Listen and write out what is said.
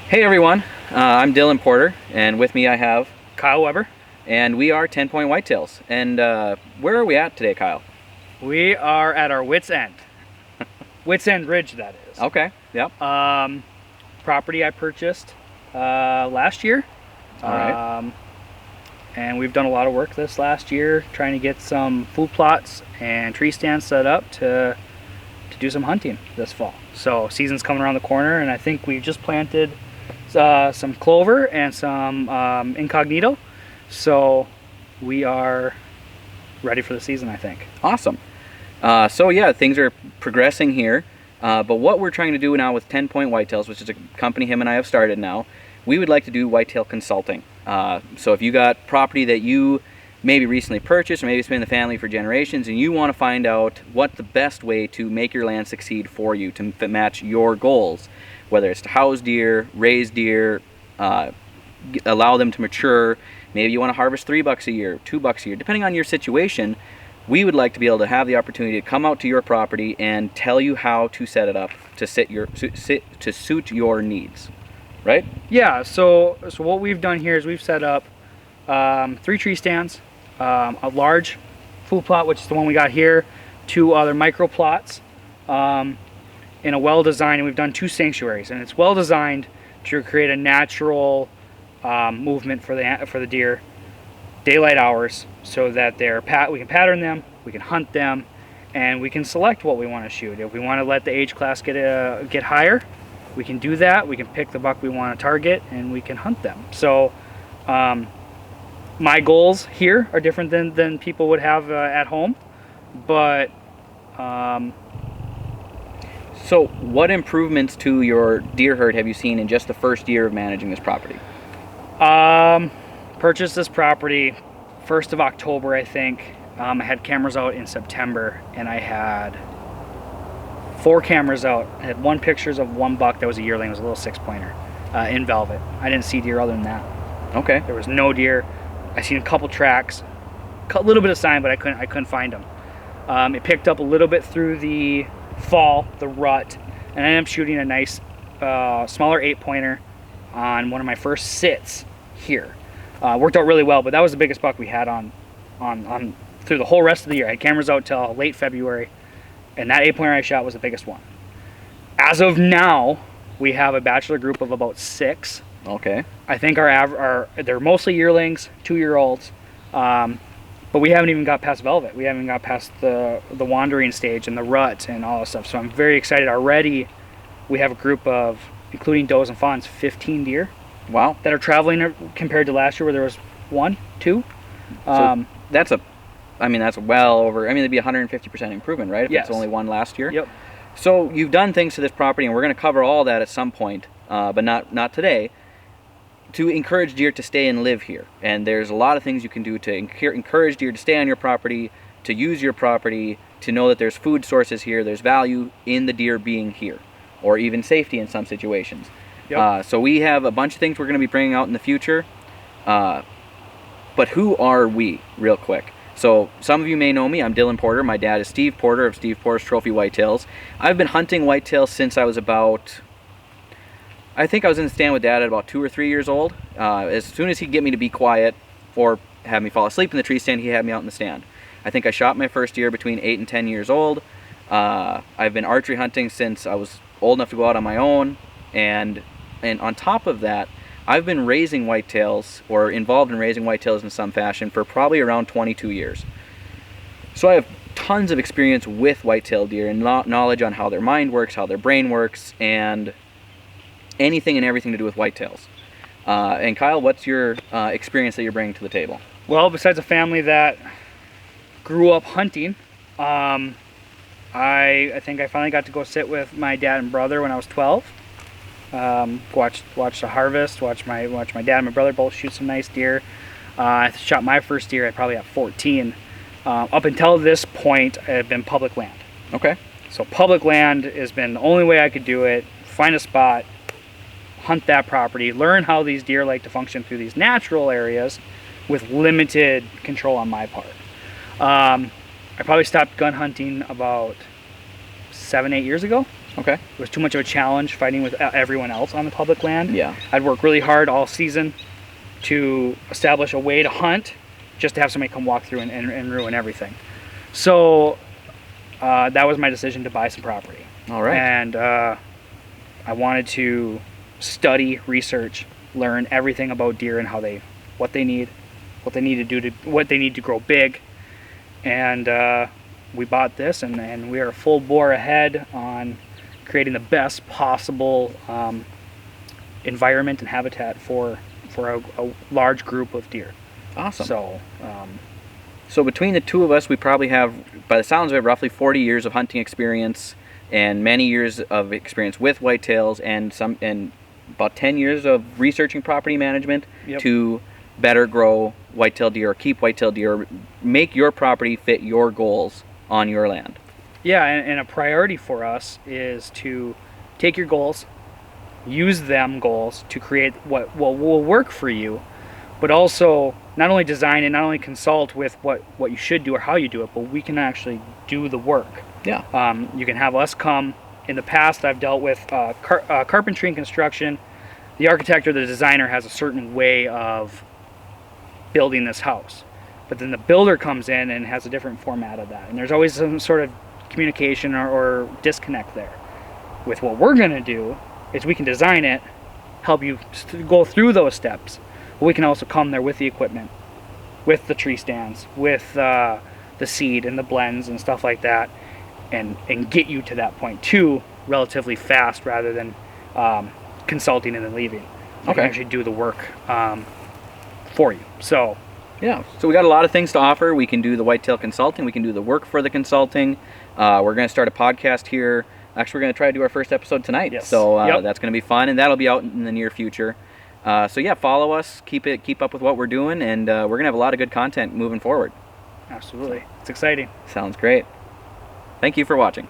Hey everyone, I'm Dylan Porter, and with me I have Kyle Weber. and we are 10 Point Whitetails. And where are we at today, Kyle? We are at our Wits End. Wits End Ridge, that is. Okay, yep. Property I purchased last year. All right. And we've done a lot of work this last year trying to get some food plots and tree stands set up to do some hunting this fall. So season's coming around the corner, and I think we just planted some clover and some incognito. So we are ready for the season, I think. Awesome. So yeah, things are progressing here. But what we're trying to do now with 10 Point Whitetails, which is a company him and I have started now, we would like to do whitetail consulting. So if you got property that you maybe recently purchased, or maybe it's been in the family for generations, and you want to find out what the best way to make your land succeed for you, to match your goals, whether it's to house deer, raise deer, allow them to mature, maybe you want to harvest $3 a year, $2 a year, depending on your situation, we would like to be able to have the opportunity to come out to your property and tell you how to set it up to suit your needs, right? Yeah, so what we've done here is we've set up 3 tree stands, a large food plot, which is the one we got here, 2 other micro plots, in a well-designed, and we've done 2 sanctuaries, and it's well-designed to create a natural movement for the deer, daylight hours, so that we can pattern them, we can hunt them, and we can select what we want to shoot. If we want to let the age class get higher, we can do that. We can pick the buck we want to target, and we can hunt them. So my goals here are different than people would have at home, but so what improvements to your deer herd have you seen in just the first year of managing this property? Purchased this property 1st of October, I think. I had cameras out in September, and I had 4 cameras out. I had 1 pictures of 1 buck that was a yearling. It was a little 6-pointer in velvet. I didn't see deer other than that. Okay. There was no deer. I seen a couple tracks, a little bit of sign, but I couldn't find them. It picked up a little bit through the fall, the rut, and I ended up shooting a nice smaller 8-pointer on one of my first sits here. Worked out really well, but that was the biggest buck we had on through the whole rest of the year. I had cameras out till late February, and that 8-pointer I shot was the biggest one. As of now, we have a bachelor group of about 6. Okay. I think they're mostly yearlings, 2-year-olds, but we haven't even got past velvet. We haven't got past the wandering stage and the rut and all that stuff. So I'm very excited already. We have a group of, including does and fawns, 15 deer. Wow. That are traveling compared to last year where there was 1, 2. So that's well over, it'd be 150% improvement, right? If Yes. It's only 1 last year. Yep. So you've done things to this property, and we're going to cover all that at some point, but not today, to encourage deer to stay and live here. And there's a lot of things you can do to encourage deer to stay on your property, to use your property, to know that there's food sources here, there's value in the deer being here, or even safety in some situations. Yep. So we have a bunch of things we're going to be bringing out in the future. But who are we, real quick? So some of you may know me. I'm Dylan Porter. My dad is Steve Porter of Steve Porter's Trophy Whitetails. I've been hunting whitetails since I was I think I was in the stand with Dad at about 2 or 3 years old. As soon as he'd get me to be quiet or have me fall asleep in the tree stand, he had me out in the stand. I think I shot my first deer between 8 and 10 years old. I've been archery hunting since I was old enough to go out on my own. And on top of that, I've been raising whitetails, or involved in raising whitetails in some fashion, for probably around 22 years. So I have tons of experience with whitetail deer and knowledge on how their mind works, how their brain works, and anything and everything to do with whitetails. And Kyle, what's your experience that you're bringing to the table? Well, besides a family that grew up hunting, I think I finally got to go sit with my dad and brother when I was 12. Watch the harvest, watch my dad and my brother both shoot some nice deer. I shot my first deer probably at 14. Up until this point, it had been public land. Okay. So public land has been the only way I could do it. Find a spot, hunt that property, learn how these deer like to function through these natural areas with limited control on my part. I probably stopped gun hunting about 7-8 years ago. Okay. It was too much of a challenge fighting with everyone else on the public land. Yeah. I'd work really hard all season to establish a way to hunt, just to have somebody come walk through and ruin everything. So that was my decision to buy some property. All right. And I wanted to study, research, learn everything about deer and what they need to grow big. And we bought this, and we are full bore ahead on creating the best possible environment and habitat for a large group of deer. Awesome. So, between the two of us, we probably have, by the sounds of it, roughly 40 years of hunting experience and many years of experience with whitetails, and about 10 years of researching property management Yep. to better grow whitetail deer, or keep whitetail deer, or make your property fit your goals on your land. yeah, and a priority for us is to take your goals, use them goals to create what will work for you, but also not only design and not only consult with what you should do or how you do it, but we can actually do the work. Yeah. You can have us come. In the past, I've dealt with carpentry and construction. The architect or the designer has a certain way of building this house, but then the builder comes in and has a different format of that, and there's always some sort of communication or disconnect there. With what we're going to do is we can design it, help you go through those steps, but we can also come there with the equipment, with the tree stands, with the seed and the blends and stuff like that, and get you to that point too relatively fast, rather than consulting and then leaving. We can actually do the work for you. So Yeah, so we got a lot of things to offer. We can do the whitetail consulting. We can do the work for the consulting. We're going to start a podcast here. Actually, we're going to try to do our first episode tonight. Yes. So Yep. that's going to be fun, and that'll be out in the near future. So yeah, follow us. Keep up with what we're doing, and we're going to have a lot of good content moving forward. absolutely, it's exciting. Sounds great. Thank you for watching.